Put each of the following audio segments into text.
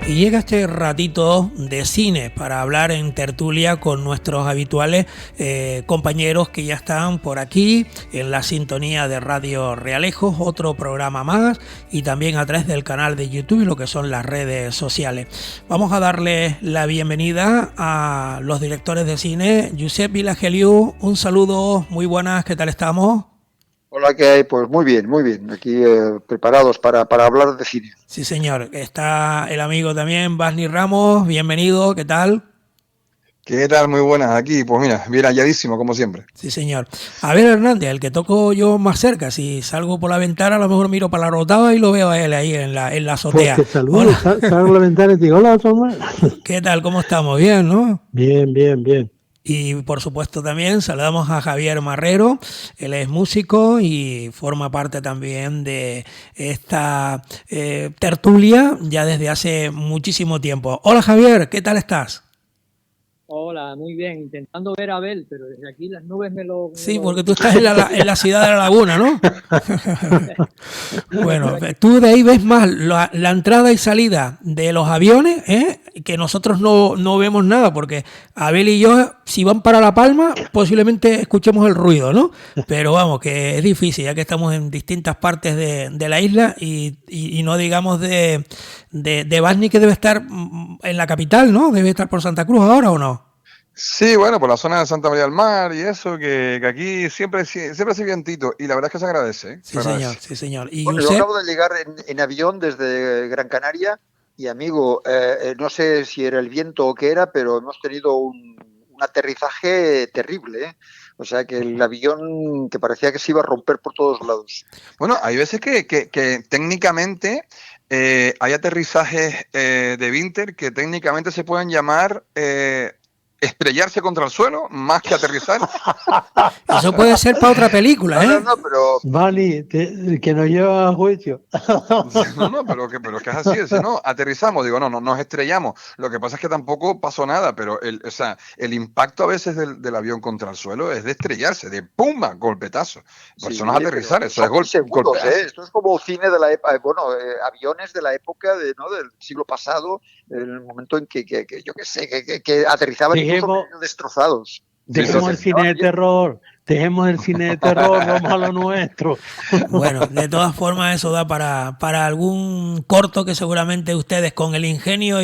Y llega este ratito de cine para hablar en tertulia con nuestros habituales compañeros que ya están por aquí en la sintonía de Radio Realejos, otro programa más, y también a través del canal de YouTube y lo que son las redes sociales. Vamos a darle la bienvenida a los directores de cine. Josep Vilageliu, un saludo, muy buenas, ¿qué tal estamos? Hola, ¿qué hay? Pues muy bien, muy bien. Aquí preparados para hablar de cine. Sí, señor. Está el amigo también, Basni Ramos. Bienvenido, ¿qué tal? ¿Qué tal? Muy buenas. Aquí, pues mira, bien halladísimo, como siempre. Sí, señor. A ver, Hernández, el que toco yo más cerca. Si salgo por la ventana, a lo mejor miro para la rotada y lo veo a él ahí en la Pues azotea. te saludo, salgo a la ventana y te digo, hola, Tomás. ¿Qué tal? ¿Cómo estamos? Bien, ¿no? Bien, bien, bien. Y por supuesto también saludamos a Javier Marrero, él es músico y forma parte también de esta tertulia ya desde hace muchísimo tiempo. Hola Javier, ¿qué tal estás? Hola, muy bien. Intentando ver a Abel, pero desde aquí las nubes Sí, porque tú estás en la ciudad de La Laguna, ¿no? Bueno, tú de ahí ves más la entrada y salida de los aviones, que nosotros no vemos nada, porque Abel y yo, si van para La Palma, posiblemente escuchemos el ruido, ¿no? Pero vamos, que es difícil, ya que estamos en distintas partes de la isla y no digamos de Basni, que debe estar en la capital, ¿no? Debe estar por Santa Cruz ahora, ¿o no? Sí, bueno, por la zona de Santa María del Mar y eso, que aquí siempre hace vientito y la verdad es que se agradece, ¿eh? Sí, señor, sí, señor. ¿Y Bueno, yo Josep? acabo de llegar en avión desde Gran Canaria y, amigo, no sé si era el viento o qué era, pero hemos tenido un aterrizaje terrible, ¿eh? O sea, que el avión que parecía que se iba a romper por todos lados. Bueno, hay veces que técnicamente hay aterrizajes de Vinter que técnicamente se pueden llamar estrellarse contra el suelo más que aterrizar. Eso puede ser para otra película, ¿eh? No, pero Vale, que nos lleva a juicio. No, pero que es así, no, aterrizamos, digo, no, nos estrellamos. Lo que pasa es que tampoco pasó nada, pero o sea, el impacto a veces del avión contra el suelo es de estrellarse, de pumba, golpetazo. Por sí, eso no es aterrizar, pero eso es son muy seguros, golpearse. ¿eh? Esto es como cine de la época, aviones de la época ¿no? del siglo pasado, en el momento en que yo qué sé, que aterrizaban incluso Dejemos, medio destrozados. dejemos el cine de terror, dejemos el cine de terror, vamos a lo nuestro. Bueno, de todas formas eso da para algún corto que seguramente ustedes con el ingenio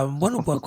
bueno, pues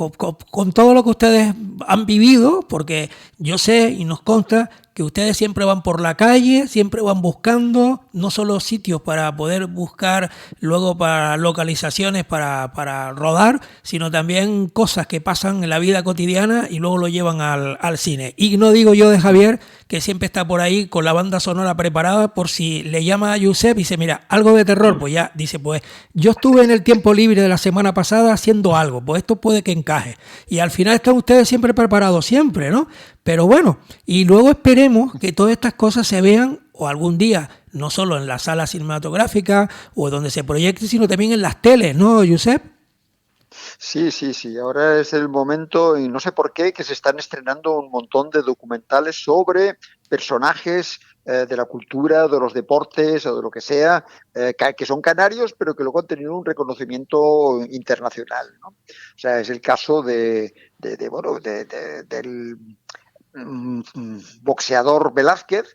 con todo lo que ustedes han vivido, porque yo sé y nos consta que ustedes siempre van por la calle, siempre van buscando no solo sitios para poder buscar luego para localizaciones para rodar, sino también cosas que pasan en la vida cotidiana y luego lo llevan al cine. Y no digo yo de Javier, que siempre está por ahí con la banda sonora preparada por si le llama a Josep y dice, mira, algo de terror, pues ya dice, pues yo estuve en el tiempo libre de la semana pasada haciendo algo, pues esto puede que encaje. Y al final están ustedes siempre preparados, siempre, ¿no? Pero bueno, y luego esperemos que todas estas cosas se vean o algún día, no solo en la sala cinematográfica o donde se proyecte, sino también en las teles, ¿no, Josep? Sí, sí, sí. Ahora es el momento, y no sé por qué, que se están estrenando un montón de documentales sobre personajes de la cultura, de los deportes o de lo que sea, que son canarios, pero que luego han tenido un reconocimiento internacional, ¿no? O sea, es el caso del boxeador Velázquez,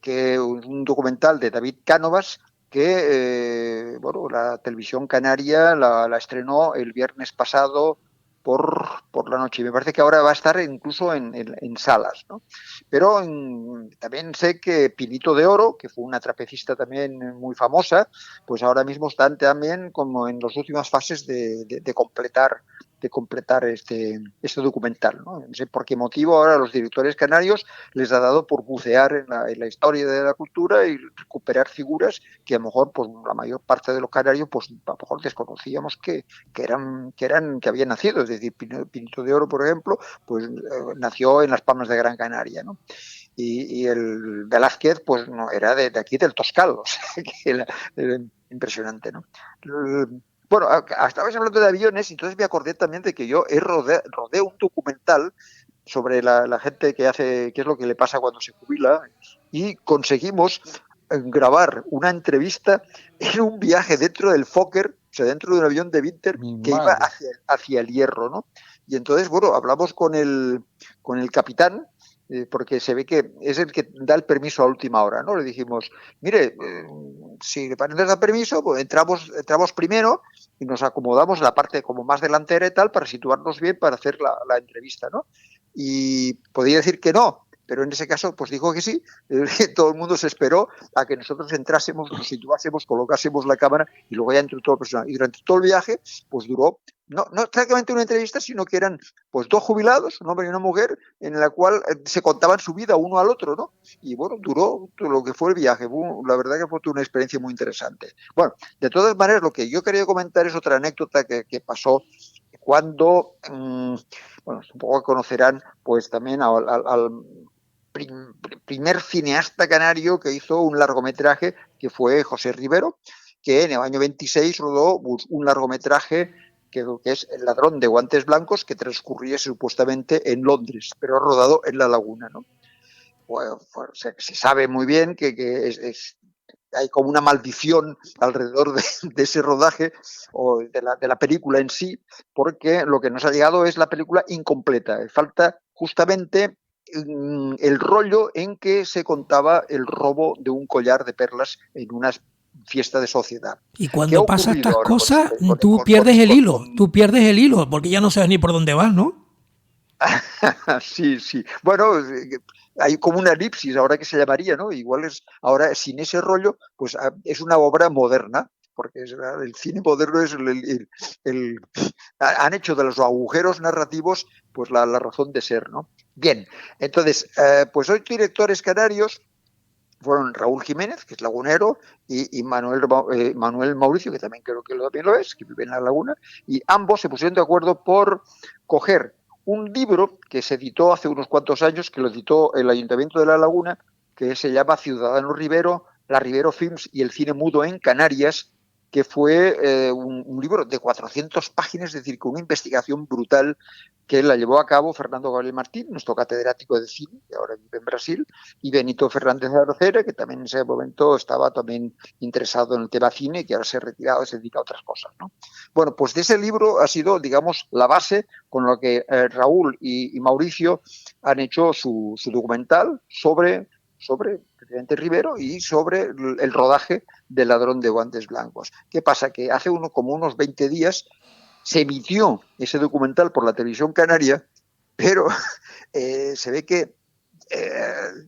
que un documental de David Cánovas que la televisión canaria la estrenó el viernes pasado por la noche. Y me parece que ahora va a estar incluso en salas, ¿no? Pero también sé que Pinito de Oro, que fue una trapecista también muy famosa, pues ahora mismo están también como en las últimas fases de completar este documental, ¿no? No sé por qué motivo ahora los directores canarios les ha dado por bucear en la historia de la cultura y recuperar figuras que a lo mejor pues la mayor parte de los canarios pues a lo mejor desconocíamos que habían nacido. Es decir, Pinito de Oro, por ejemplo, pues nació en las Palmas de Gran Canaria, ¿no? Y el Velázquez pues no era de aquí del Toscal, o sea, que era impresionante, ¿no? Bueno, estabais hablando de aviones, entonces me acordé también de que yo rodé un documental sobre la gente que hace, qué es lo que le pasa cuando se jubila, y conseguimos grabar una entrevista en un viaje dentro del Fokker sea, dentro de un avión de Winter Mi que iba madre. hacia el Hierro, ¿no? Y entonces, bueno, hablamos con el capitán, porque se ve que es el que da el permiso a última hora, ¿no? Le dijimos, mire, si le parece dar permiso, pues entramos primero y nos acomodamos la parte como más delantera y tal para situarnos bien para hacer la entrevista, ¿no? Y podía decir que no, pero en ese caso pues dijo que sí. Todo el mundo se esperó a que nosotros entrásemos, nos situásemos, colocásemos la cámara y luego ya entró todo el personal. Y durante todo el viaje pues duró no exactamente una entrevista, sino que eran pues dos jubilados, un hombre y una mujer, en la cual se contaban su vida uno al otro, ¿no? Y bueno, duró lo que fue el viaje. La verdad que fue una experiencia muy interesante. Bueno, de todas maneras, lo que yo quería comentar es otra anécdota que pasó cuando, bueno, supongo que conocerán pues también al primer cineasta canario que hizo un largometraje, que fue José Rivero, que en el año 26 rodó un largometraje que es El ladrón de guantes blancos, que transcurría supuestamente en Londres, pero rodado en La Laguna, ¿no? Bueno, pues, se sabe muy bien que hay como una maldición alrededor de ese rodaje o de la película en sí, porque lo que nos ha llegado es la película incompleta. Falta justamente el rollo en que se contaba el robo de un collar de perlas en una fiesta de sociedad. Y cuando pasa estas cosas, tú pierdes el hilo, porque ya no sabes ni por dónde vas, ¿no? Sí, sí. Bueno, hay como una elipsis, ahora que se llamaría, ¿no? Igual es, ahora sin ese rollo, pues es una obra moderna, porque el cine moderno es han hecho de los agujeros narrativos pues la razón de ser, ¿no? Bien, entonces, pues hoy directores canarios fueron Raúl Jiménez, que es lagunero, y Manuel Mauricio, que también creo que también lo es, que vive en La Laguna, y ambos se pusieron de acuerdo por coger un libro que se editó hace unos cuantos años, que lo editó el Ayuntamiento de La Laguna, que se llama Ciudadano Rivero, la Rivero Films y el cine mudo en Canarias, que fue un libro de 400 páginas, es decir, con una investigación brutal que la llevó a cabo Fernando Gabriel Martín, nuestro catedrático de cine, que ahora vive en Brasil, y Benito Fernández de Arocera, que también en ese momento estaba también interesado en el tema cine, que ahora se ha retirado y se dedica a otras cosas, ¿no? Bueno, pues de ese libro ha sido, digamos, la base con lo que Raúl y Mauricio han hecho su documental sobre presidente Rivero y sobre el rodaje del ladrón de guantes blancos. ¿Qué pasa? Que hace como unos 20 días se emitió ese documental por la televisión canaria, pero se ve que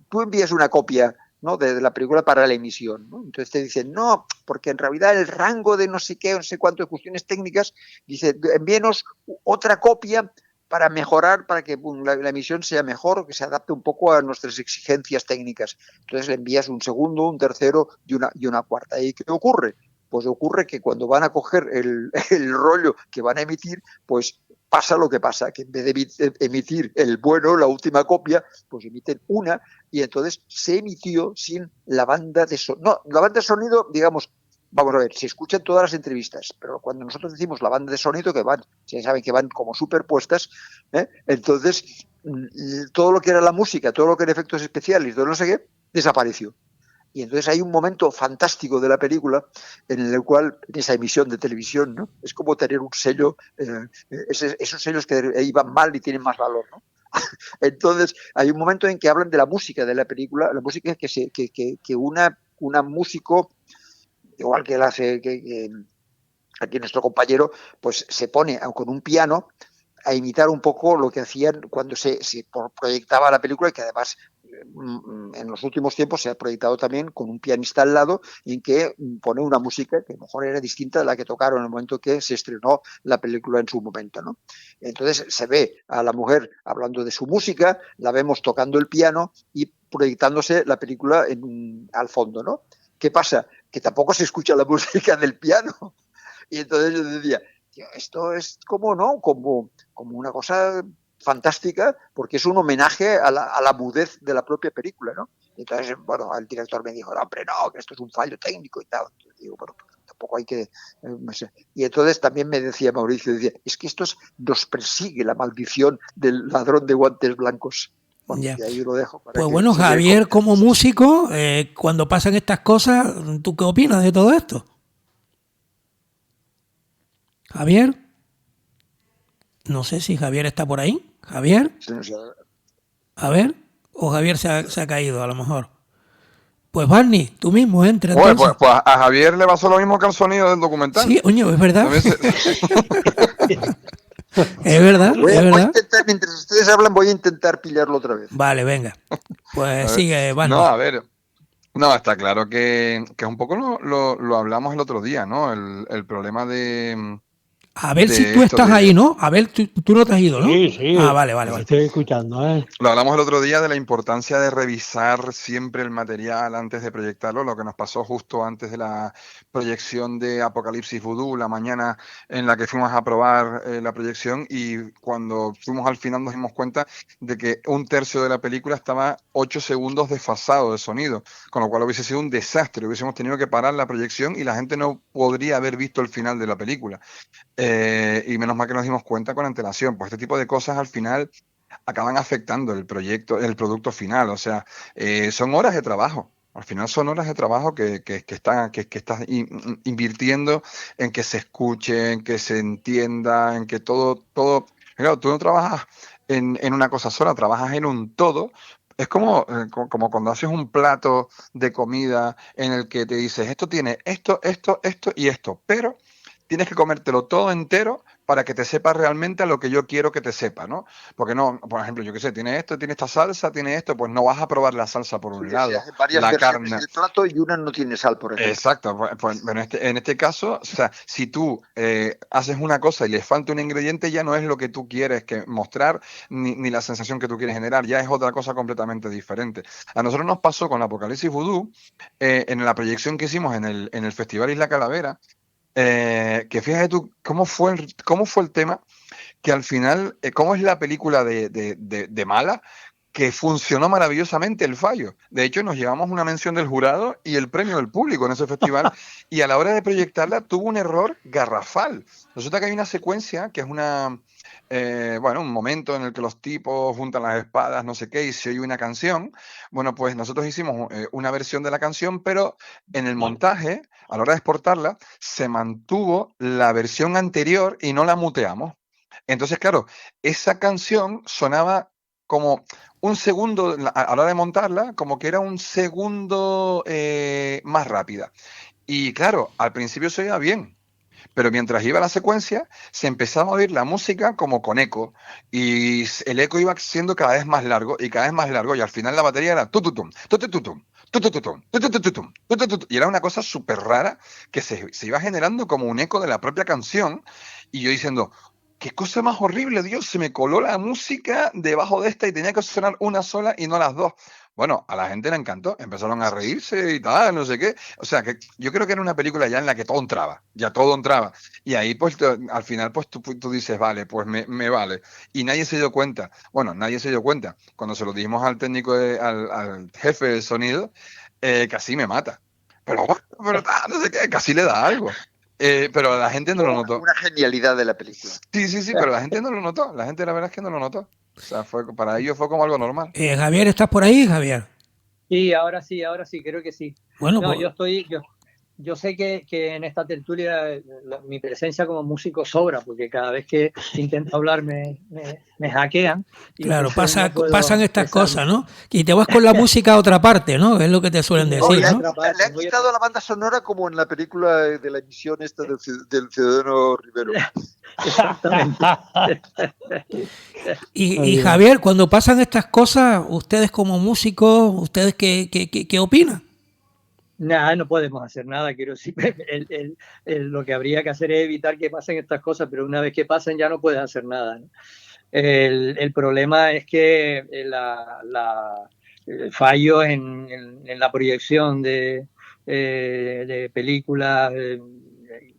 tú envías una copia, ¿no?, de la película para la emisión, ¿no? Entonces te dicen, no, porque en realidad el rango de no sé qué, no sé cuánto de cuestiones técnicas, dice, envíenos otra copia para mejorar, para que la emisión sea mejor, que se adapte un poco a nuestras exigencias técnicas. Entonces le envías un segundo, un tercero y una cuarta. ¿Y qué ocurre? Pues ocurre que cuando van a coger el rollo que van a emitir, pues pasa lo que pasa, que en vez de emitir el bueno, la última copia, pues emiten una, y entonces se emitió sin la banda de sonido. No, la banda de sonido, digamos, vamos a ver, se escuchan todas las entrevistas, pero cuando nosotros decimos la banda de sonido, que van, ya saben que van como superpuestas, entonces todo lo que era la música, todo lo que eran efectos especiales, todo no sé qué, desapareció. Y entonces hay un momento fantástico de la película en el cual, en esa emisión de televisión, ¿no?, es como tener un sello, esos sellos que iban mal y tienen más valor, ¿no? Entonces hay un momento en que hablan de la música de la película, la música que una músico, igual que aquí nuestro compañero, pues se pone con un piano a imitar un poco lo que hacían cuando se proyectaba la película, y que además en los últimos tiempos se ha proyectado también con un pianista al lado, en que pone una música que a lo mejor era distinta de la que tocaron en el momento que se estrenó la película en su momento, ¿no? Entonces se ve a la mujer hablando de su música, la vemos tocando el piano y proyectándose la película al fondo, ¿no? ¿Qué pasa? Que tampoco se escucha la música del piano. Y entonces yo decía, esto es como, ¿no?, como una cosa fantástica, porque es un homenaje a la mudez de la propia película, ¿no? Entonces, bueno, el director me dijo, no, hombre, no, que esto es un fallo técnico y tal. Entonces digo, bueno, pues tampoco hay que... no sé. Y entonces también me decía Mauricio, es que esto nos persigue la maldición del ladrón de guantes blancos. Bueno, ya. Y ahí lo dejo. Pues bueno, Javier, como músico, cuando pasan estas cosas, ¿tú qué opinas de todo esto? Javier, no sé si Javier está por ahí. Javier, a ver, o Javier se ha caído a lo mejor. Pues Barney, tú mismo entra Oye, entonces. pues a Javier le pasó lo mismo que al sonido del documental. Sí, coño, es verdad. También Es verdad, Voy es a verdad. intentar, mientras ustedes hablan, voy a intentar pillarlo otra vez. Vale, venga. A Pues ver, sigue, Barney. no, a ver. No, está claro que un poco lo hablamos el otro día, ¿no? El problema A ver si de tú esto estás ahí, de... ¿no? A ver, tú no te has ido, ¿no? Sí, sí, Ah, vale, vale, yo vale. estoy escuchando, ¿eh? Lo hablamos el otro día de la importancia de revisar siempre el material antes de proyectarlo, lo que nos pasó justo antes de la proyección de Apocalipsis Vudú, la mañana en la que fuimos a probar la proyección, y cuando fuimos al final nos dimos cuenta de que un tercio de la película estaba 8 segundos desfasado de sonido, con lo cual hubiese sido un desastre, hubiésemos tenido que parar la proyección y la gente no podría haber visto el final de la película. Y menos mal que nos dimos cuenta con antelación, pues este tipo de cosas al final acaban afectando el proyecto, el producto final. O sea, son horas de trabajo. Al final son horas de trabajo que estás invirtiendo en que se escuche, en que se entienda, en que todo. Claro, tú no trabajas en una cosa sola, trabajas en un todo. Es como cuando haces un plato de comida en el que te dices, esto tiene esto y esto, pero tienes que comértelo todo entero para que te sepa realmente a lo que yo quiero que te sepa, ¿no? Porque no, por ejemplo, yo qué sé, tiene esto, tiene esta salsa, tiene esto, pues no vas a probar la salsa por un Sí, se lado, hacen varias la versiones carne. del plato y una no tiene sal, por ejemplo. Exacto, pues en este caso, o sea, si tú haces una cosa y le falta un ingrediente, ya no es lo que tú quieres que mostrar, ni la sensación que tú quieres generar, ya es otra cosa completamente diferente. A nosotros nos pasó con Apocalipsis Vudú, en la proyección que hicimos en el Festival Isla Calavera, que fíjate tú cómo fue el tema, que al final, cómo es la película de mala, que funcionó maravillosamente el fallo. De hecho, nos llevamos una mención del jurado y el premio del público en ese festival, y a la hora de proyectarla tuvo un error garrafal. Resulta que hay una secuencia que es bueno, un momento en el que los tipos juntan las espadas, no sé qué, y se oye una canción. Bueno, pues nosotros hicimos una versión de la canción, pero en el montaje, a la hora de exportarla, se mantuvo la versión anterior y no la muteamos. Entonces, claro, esa canción sonaba como un segundo, a la hora de montarla, como que era un segundo más rápida. Y claro, al principio se oía bien, pero mientras iba la secuencia, se empezaba a oír la música como con eco, y el eco iba siendo cada vez más largo y cada vez más largo, y al final la batería era tututum, tutututum, tutututum, tutututum, tutututum, y era una cosa súper rara que se iba generando como un eco de la propia canción, y yo diciendo, qué cosa más horrible, Dios, se me coló la música debajo de esta y tenía que sonar una sola y no las dos. Bueno, a la gente le encantó, empezaron a reírse y tal, no sé qué. O sea, que yo creo que era una película ya en la que todo entraba, ya todo entraba. Y ahí, pues, al final, pues tú dices, vale, pues me vale. Y nadie se dio cuenta. Bueno, nadie se dio cuenta. Cuando se lo dijimos al técnico, al jefe de sonido, casi me mata. Pero no sé qué, casi le da algo. Pero la gente no lo notó. Una genialidad de la película. Sí, pero la gente no lo notó. La gente, la verdad es que no lo notó. O sea, para ellos fue como algo normal. Javier, ¿estás por ahí, Javier? Sí, ahora sí, creo que sí. Bueno, No, pues, yo sé que en esta tertulia mi presencia como músico sobra, porque cada vez que intento hablar me hackean y claro, entonces no puedo pasan estas expresarme. cosas, ¿no? Y te vas con la música a otra parte, ¿no? Es lo que te Y suelen me No, voy decir, a ¿no? otra le parte, han quitado la banda sonora como en la película de la emisión esta del Ciudadano Rivero. Exactamente. Y Javier, cuando pasan estas cosas, ustedes como músicos, ¿ustedes qué opinan? Nada, no podemos hacer nada, quiero decir, lo que habría que hacer es evitar que pasen estas cosas, pero una vez que pasen ya no puedes hacer nada, ¿no? El problema es que el fallo en la proyección de películas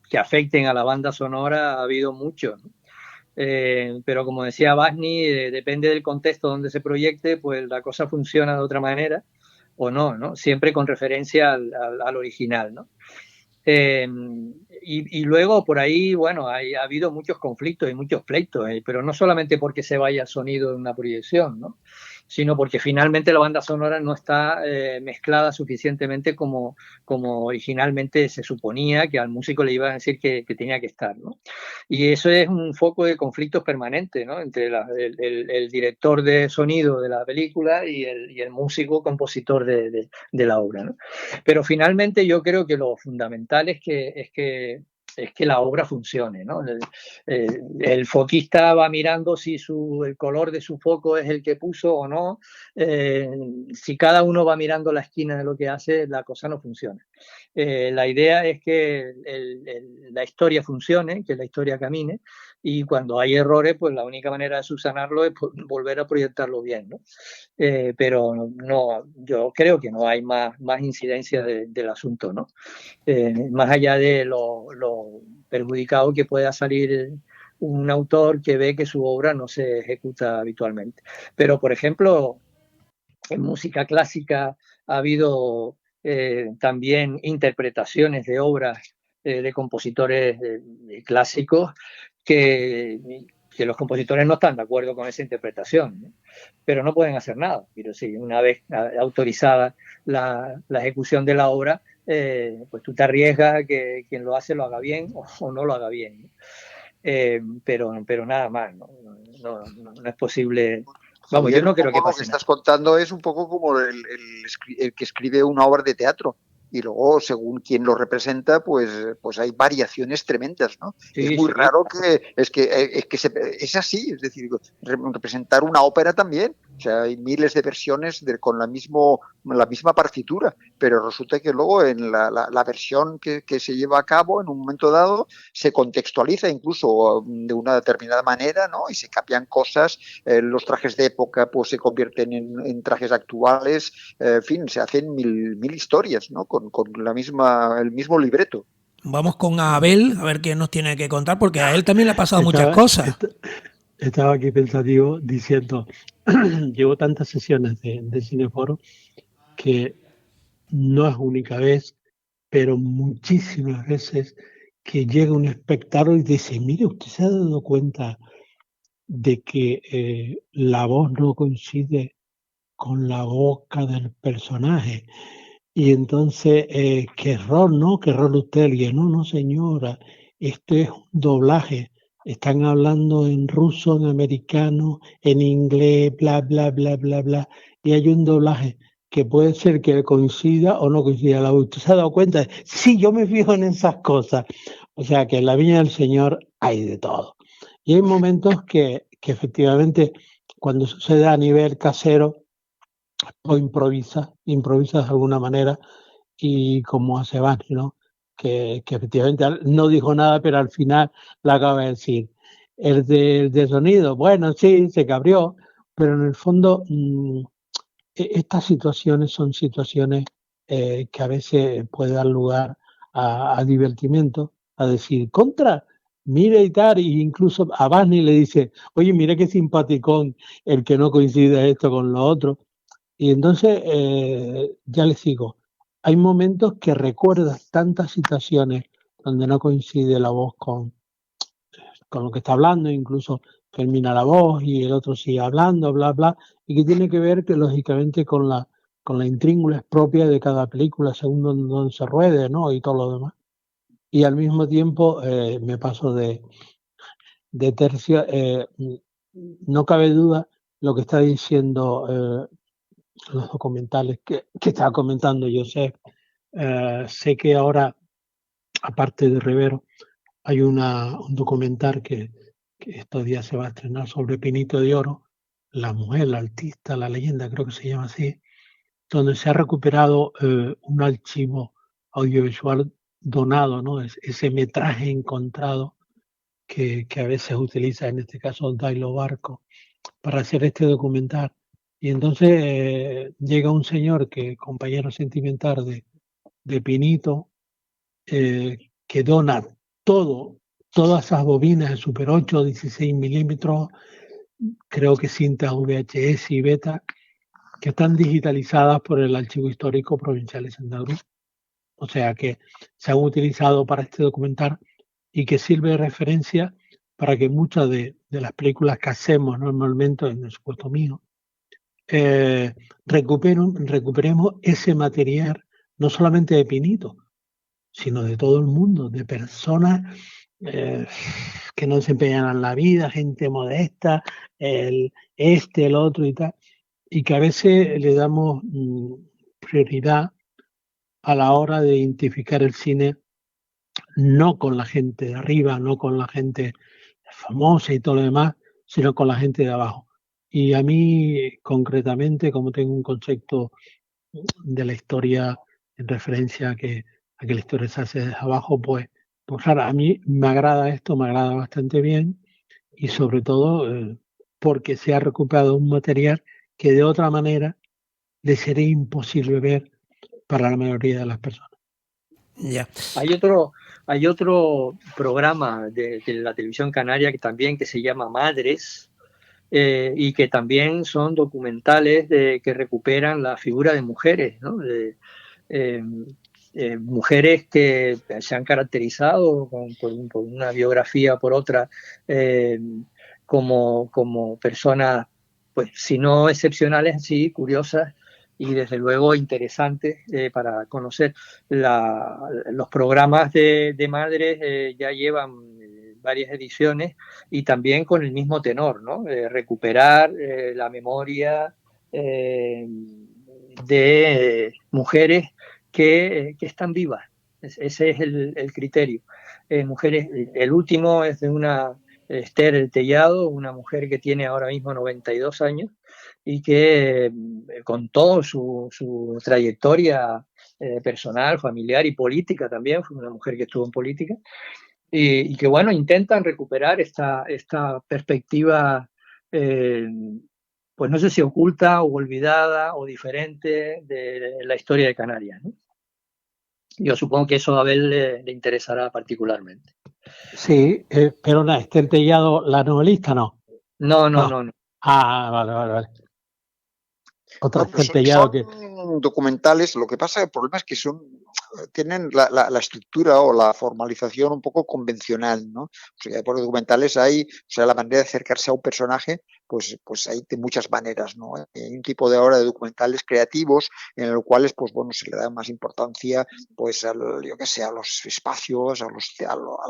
que afecten a la banda sonora ha habido mucho, ¿no? Pero como decía Basni, depende del contexto donde se proyecte, pues la cosa funciona de otra manera o no, ¿no? Siempre con referencia al original, ¿no? Eh, y luego por ahí, bueno, ha habido muchos conflictos y muchos pleitos, pero no solamente porque se vaya el sonido de una proyección, ¿no? sino porque finalmente la banda sonora no está mezclada suficientemente como originalmente se suponía que al músico le iban a decir que tenía que estar, ¿no? Y eso es un foco de conflictos permanente, ¿no? Entre el director de sonido de la película y el músico compositor de la obra, ¿no? Pero finalmente yo creo que lo fundamental es que la obra funcione, ¿no? El foquista va mirando si el color de su foco es el que puso o no. Si cada uno va mirando la esquina de lo que hace, la cosa no funciona. La idea es que la historia funcione, que la historia camine, y cuando hay errores, pues la única manera de subsanarlo es volver a proyectarlo bien, ¿no? Pero no, yo creo que no hay más incidencia del asunto, ¿no? Más allá de lo perjudicado que pueda salir un autor que ve que su obra no se ejecuta habitualmente. Pero, por ejemplo, en música clásica ha habido también interpretaciones de obras de compositores clásicos que los compositores no están de acuerdo con esa interpretación, ¿no? Pero no pueden hacer nada. Pero sí, una vez autorizada la ejecución de la obra, pues tú te arriesgas a que quien lo hace lo haga bien o no lo haga bien, ¿no? Pero nada más, no es posible. Vamos, yo no creo que pase. Lo que estás contando es un poco como el que escribe una obra de teatro y luego, según quien lo representa, pues hay variaciones tremendas, ¿no? Sí, es muy raro es así, es decir, representar una ópera también. O sea, hay miles de versiones con la misma partitura, pero resulta que luego en la versión que se lleva a cabo en un momento dado se contextualiza incluso de una determinada manera, ¿no? Y se cambian cosas, los trajes de época pues se convierten en trajes actuales, en fin, se hacen mil historias, ¿no? Con el mismo libreto. Vamos con Abel a ver qué nos tiene que contar, porque a él también le ha pasado muchas cosas. Estaba aquí pensativo diciendo, llevo tantas sesiones de Cineforo que no es única vez, pero muchísimas veces que llega un espectador y dice, mire, ¿usted se ha dado cuenta de que la voz no coincide con la boca del personaje? Y entonces, qué error, ¿no? Qué error usted. Y no, señora, esto es un doblaje. Están hablando en ruso, en americano, en inglés, bla, bla, bla, bla, bla. Y hay un doblaje que puede ser que coincida o no coincida la voz. ¿Usted se ha dado cuenta? Sí, yo me fijo en esas cosas. O sea, que en la viña del Señor hay de todo. Y hay momentos que efectivamente, cuando sucede a nivel casero, o improvisas de alguna manera, y como hace Bani, ¿no? Que efectivamente no dijo nada, pero al final la acaba de decir. El de sonido, bueno, sí, se cabrió, pero en el fondo estas situaciones son situaciones que a veces puede dar lugar a divertimento, a decir, contra, mire y tal, e incluso a Bani le dice, oye, mira qué simpaticón el que no coincide esto con lo otro. Y entonces, ya les digo, hay momentos que recuerdas tantas situaciones donde no coincide la voz con lo que está hablando, incluso termina la voz y el otro sigue hablando, bla, bla, y que tiene que ver que lógicamente con la intríngulis propia de cada película, según donde se ruede, ¿no? Y todo lo demás. Y al mismo tiempo me paso de tercio, no cabe duda lo que está diciendo los documentales que estaba comentando Josep. Sé que ahora, aparte de Rivero, hay un documental que estos días se va a estrenar sobre Pinito de Oro, la mujer, la artista, la leyenda, creo que se llama así, donde se ha recuperado un archivo audiovisual donado, ¿no? Ese metraje encontrado que a veces utiliza, en este caso, Dailo Barco, para hacer este documental. Y entonces llega un señor que compañero sentimental de Pinito, que dona todas esas bobinas de Super 8, 16 milímetros, creo que cintas VHS y beta, que están digitalizadas por el Archivo Histórico Provincial de Santa Cruz. O sea que se han utilizado para este documental y que sirve de referencia para que muchas de las películas que hacemos normalmente, en el supuesto mío, recuperemos ese material, no solamente de Pinito, sino de todo el mundo, de personas que no se empeñan en la vida, gente modesta, el otro y tal, y que a veces le damos prioridad a la hora de identificar el cine, no con la gente de arriba, no con la gente famosa y todo lo demás, sino con la gente de abajo. Y a mí, concretamente, como tengo un concepto de la historia en referencia a que la historia se hace desde abajo, pues claro, a mí me agrada esto, me agrada bastante bien y sobre todo porque se ha recuperado un material que de otra manera le sería imposible ver para la mayoría de las personas. Ya. Hay otro programa de la televisión canaria que también que se llama Madres, y que también son documentales que recuperan la figura de mujeres, ¿no? Eh, mujeres que se han caracterizado por una biografía o por otra como personas, pues si no excepcionales, sí curiosas y desde luego interesantes para conocer. Los programas de madres ya llevan varias ediciones y también con el mismo tenor, ¿no? Recuperar la memoria de mujeres que están vivas. Ese es el criterio. Mujeres, el último es de una Esther Tellado, una mujer que tiene ahora mismo 92 años y que con toda su trayectoria personal, familiar y política también, fue una mujer que estuvo en política, y que bueno, intentan recuperar esta perspectiva, pues no sé si oculta o olvidada o diferente de la historia de Canarias, ¿no? Yo supongo que eso a Abel le interesará particularmente. Sí, pero la Esther Tellado, la novelista, no. No. Vale. Otra No, pues Esther Tellado que... son documentales, lo que pasa, el problema es que tienen la estructura o la formalización un poco convencional, ¿no? O sea, por documentales hay, o sea, la manera de acercarse a un personaje, pues hay de muchas maneras, ¿no? Hay un tipo de ahora de documentales creativos en los cuales, pues bueno, se le da más importancia, pues yo qué sé, a los espacios, a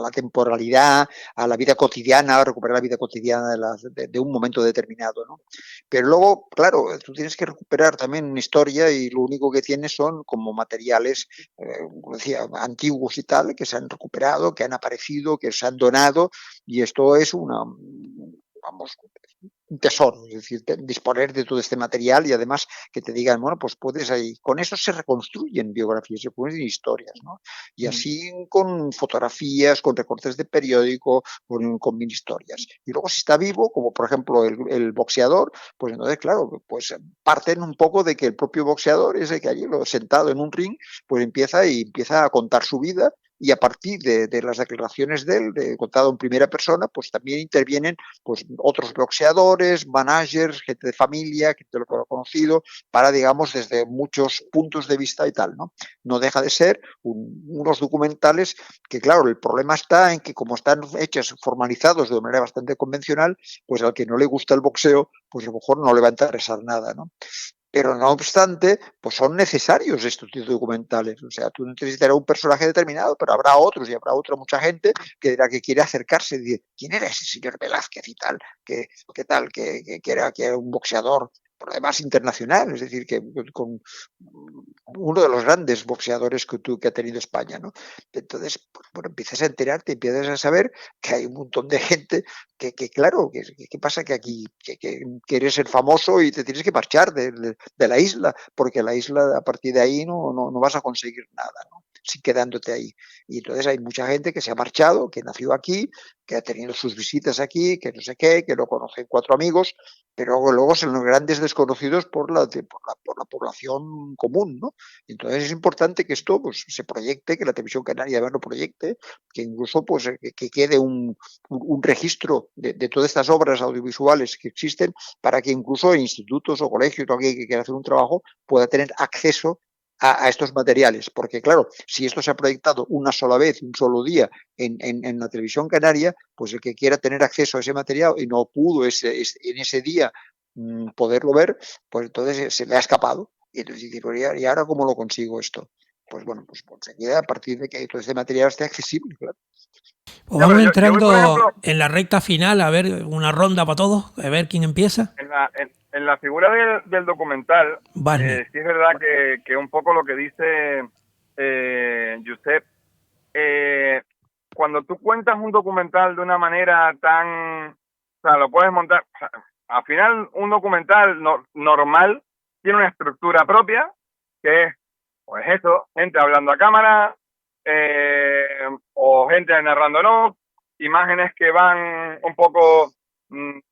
la temporalidad, a la vida cotidiana, a recuperar la vida cotidiana de un momento determinado, ¿no? Pero luego, claro, tú tienes que recuperar también una historia y lo único que tienes son como materiales, como decía, antiguos y tal, que se han recuperado, que han aparecido, que se han donado, y esto es vamos, un tesoro, es decir, disponer de todo este material y además que te digan, bueno, pues puedes ahí, con eso se reconstruyen biografías, se reconstruyen historias, ¿no? Y así con fotografías, con recortes de periódico, con mini historias. Y luego si está vivo, como por ejemplo el boxeador, pues entonces, claro, pues parten un poco de que el propio boxeador, ese que allí sentado en un ring, pues empieza a contar su vida y a partir de las declaraciones de él, contado en primera persona, pues también intervienen pues otros boxeadores, managers, gente de familia, gente de lo que lo ha conocido, para, digamos, desde muchos puntos de vista y tal, ¿no? No deja de ser unos documentales que, claro, el problema está en que como están hechos, formalizados de manera bastante convencional, pues al que no le gusta el boxeo, pues a lo mejor no le va a interesar nada, ¿no? Pero no obstante, pues son necesarios estos tipos de documentales. O sea, tú necesitarás un personaje determinado, pero habrá otros y habrá mucha gente que dirá que quiere acercarse y decir, ¿quién era ese señor Velázquez y tal? Que era un boxeador, por además internacional, es decir, que con uno de los grandes boxeadores que ha tenido España, ¿no? Entonces, pues, bueno, empiezas a enterarte, empiezas a saber que hay un montón de gente claro, ¿qué pasa? Que aquí quieres ser famoso y te tienes que marchar de la isla, porque la isla a partir de ahí no vas a conseguir nada, ¿no? Sí, quedándote ahí. Y entonces hay mucha gente que se ha marchado, que nació aquí, que ha tenido sus visitas aquí, que no sé qué, que lo conocen 4 amigos, pero luego son los grandes desconocidos por la población común, ¿no? Entonces es importante que esto pues, se proyecte, que la televisión canaria lo proyecte, que incluso pues, que quede un registro de todas estas obras audiovisuales que existen para que incluso institutos o colegios o alguien que quiera hacer un trabajo pueda tener acceso a estos materiales. Porque claro, si esto se ha proyectado una sola vez, un solo día en la televisión canaria, pues el que quiera tener acceso a ese material y no pudo en ese día poderlo ver, pues entonces se le ha escapado. Y entonces dice, ¿y ahora cómo lo consigo esto? Pues bueno, pues conseguir a partir de que todo este material esté accesible, claro. Pues vamos entrando ejemplo, en la recta final, a ver, una ronda para todos, a ver quién empieza. En la figura del documental, sí es verdad que un poco lo que dice Josep, cuando tú cuentas un documental de una manera tan... O sea, lo puedes montar... O sea, al final, un documental normal tiene una estructura propia, que es, pues eso, gente hablando a cámara, o gente narrándonos, imágenes que van un poco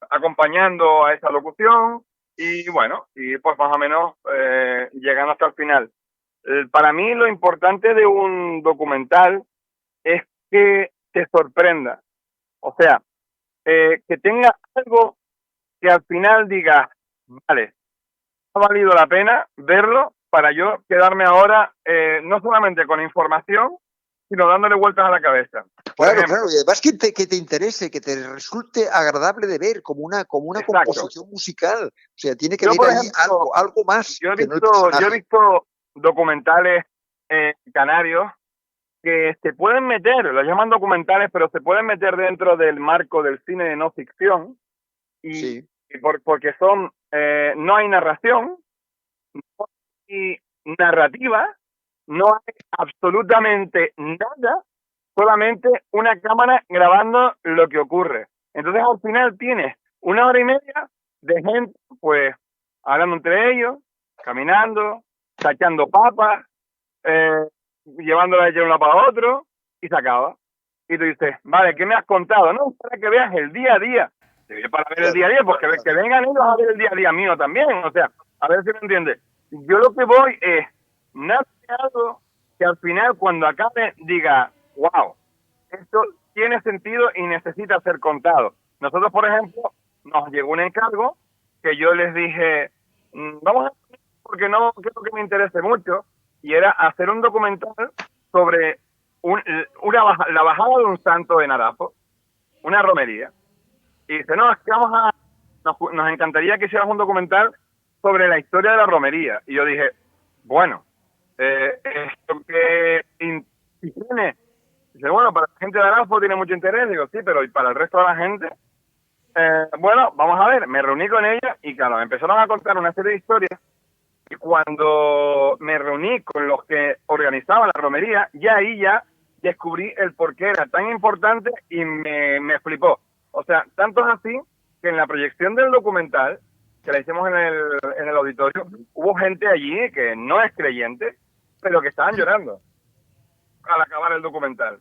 acompañando a esa locución, y bueno, y pues más o menos llegando hasta el final. Para mí lo importante de un documental es que te sorprenda, o sea, que tenga algo que al final digas, vale, ha valido la pena verlo para yo quedarme ahora no solamente con información, sino dándole vueltas a la cabeza. Claro, claro, y además que te interese, que te resulte agradable de ver, como una composición musical. O sea, tiene que haber ahí algo más. Yo he visto documentales canarios que se pueden meter, los llaman documentales, pero se pueden meter dentro del marco del cine de no ficción, y porque son, no hay narración, no hay narrativa, no hay absolutamente nada, solamente una cámara grabando lo que ocurre. Entonces al final tienes 1 hora y media de gente, pues, hablando entre ellos, caminando, sacando papas, llevándola de uno para otro, y se acaba. Y tú dices, vale, ¿qué me has contado? No, para que veas el día a día. Para ver el día a día, pues que vengan ellos a ver el día a día mío también. O sea, a ver si me entiendes. Yo lo que voy es, nada de algo que al final, cuando acabe, diga, wow, esto tiene sentido y necesita ser contado. Nosotros, por ejemplo, nos llegó un encargo que yo les dije, vamos a hacer, porque no creo que me interese mucho, y era hacer un documental sobre la bajada de un santo de Narazo, una romería. Y dice, no, es que nos encantaría que hicieras un documental sobre la historia de la romería. Y yo dije, bueno, esto que tiene, dice, bueno, para la gente de Narazo tiene mucho interés. Digo, sí, pero ¿y para el resto de la gente? Bueno, vamos a ver, me reuní con ella y claro, me empezaron a contar una serie de historias. Y cuando me reuní con los que organizaban la romería, ya descubrí el por qué era tan importante y me flipó. O sea, tanto es así que en la proyección del documental, que la hicimos en el auditorio, hubo gente allí que no es creyente, pero que estaban llorando al acabar el documental.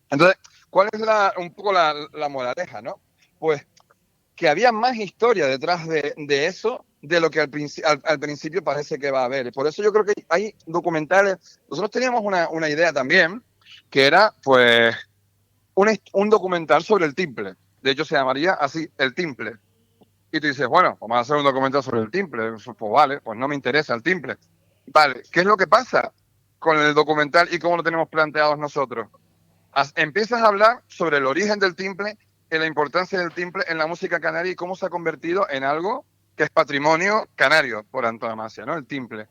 Entonces, ¿cuál es un poco la moraleja, no? Pues que había más historia detrás de eso de lo que al principio parece que va a haber. Por eso yo creo que hay documentales. Nosotros teníamos una idea también, que era pues un documental sobre el timple. De hecho se llamaría así, El Timple. Y tú dices, bueno, vamos a hacer un documental sobre el timple. Pues vale, pues no me interesa el timple. Vale, ¿qué es lo que pasa con el documental y cómo lo tenemos planteados nosotros? Empiezas a hablar sobre el origen del timple, en la importancia del timple en la música canaria y cómo se ha convertido en algo que es patrimonio canario por antonomasia, ¿no? El timple.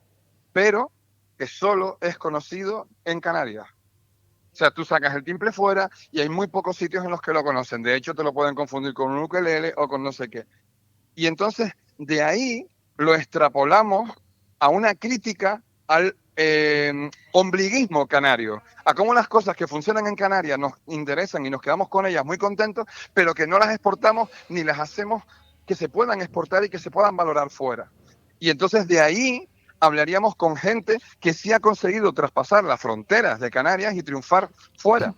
Pero que solo es conocido en Canarias. O sea, tú sacas el timple fuera y hay muy pocos sitios en los que lo conocen. De hecho, te lo pueden confundir con un ukelele o con no sé qué. Y entonces, de ahí lo extrapolamos a una crítica al ombliguismo canario, a cómo las cosas que funcionan en Canarias nos interesan y nos quedamos con ellas muy contentos, pero que no las exportamos ni las hacemos que se puedan exportar y que se puedan valorar fuera. Y entonces de ahí hablaríamos con gente que sí ha conseguido traspasar las fronteras de Canarias y triunfar fuera,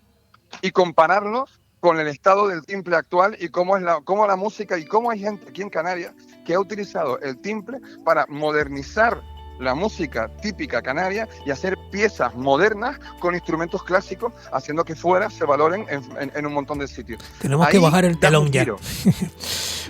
y compararlo con el estado del timple actual y cómo la música y cómo hay gente aquí en Canarias que ha utilizado el timple para modernizar la música típica canaria y hacer piezas modernas con instrumentos clásicos, haciendo que fuera se valoren en un montón de sitios. Tenemos que bajar el telón ya.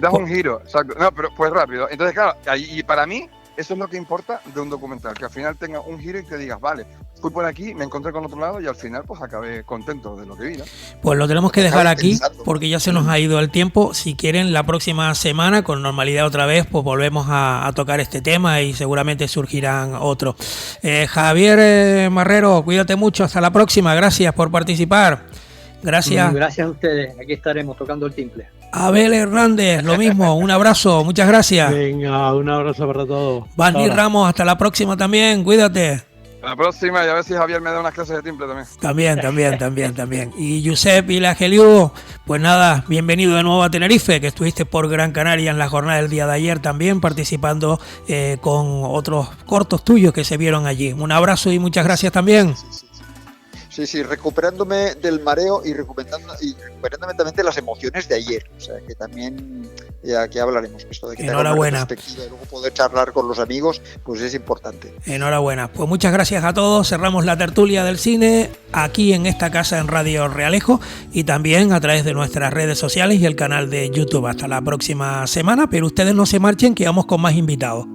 Das un giro, exacto. No, pero pues rápido. Entonces, claro, y para mí eso es lo que importa de un documental, que al final tenga un giro y te digas, vale, fui por aquí, me encontré con otro lado y al final pues acabé contento de lo que vi, ¿no? Pues lo tenemos que dejar aquí porque ya se nos ha ido el tiempo. Si quieren, la próxima semana, con normalidad otra vez, pues volvemos a tocar este tema y seguramente surgirán otros. Javier Marrero, cuídate mucho, hasta la próxima, gracias por participar. Gracias. Gracias a ustedes, aquí estaremos tocando el timple. Abel Hernández, lo mismo, un abrazo, muchas gracias. Venga, un abrazo para todos. Barney Ramos, hasta la próxima también, cuídate. La próxima, y a ver si Javier me da unas clases de timple también. También. Y Josep Vilageliu, pues nada, bienvenido de nuevo a Tenerife, que estuviste por Gran Canaria en la jornada del día de ayer también, participando con otros cortos tuyos que se vieron allí. Un abrazo y muchas gracias también. Sí, recuperándome del mareo y recuperándome también de las emociones de ayer. O sea, que también, ya que hablaremos, esto de que enhorabuena. Perspectiva y luego poder charlar con los amigos, pues es importante. Enhorabuena. Pues muchas gracias a todos. Cerramos la tertulia del cine aquí en esta casa en Radio Realejo y también a través de nuestras redes sociales y el canal de YouTube. Hasta la próxima semana, pero ustedes no se marchen, que vamos con más invitados.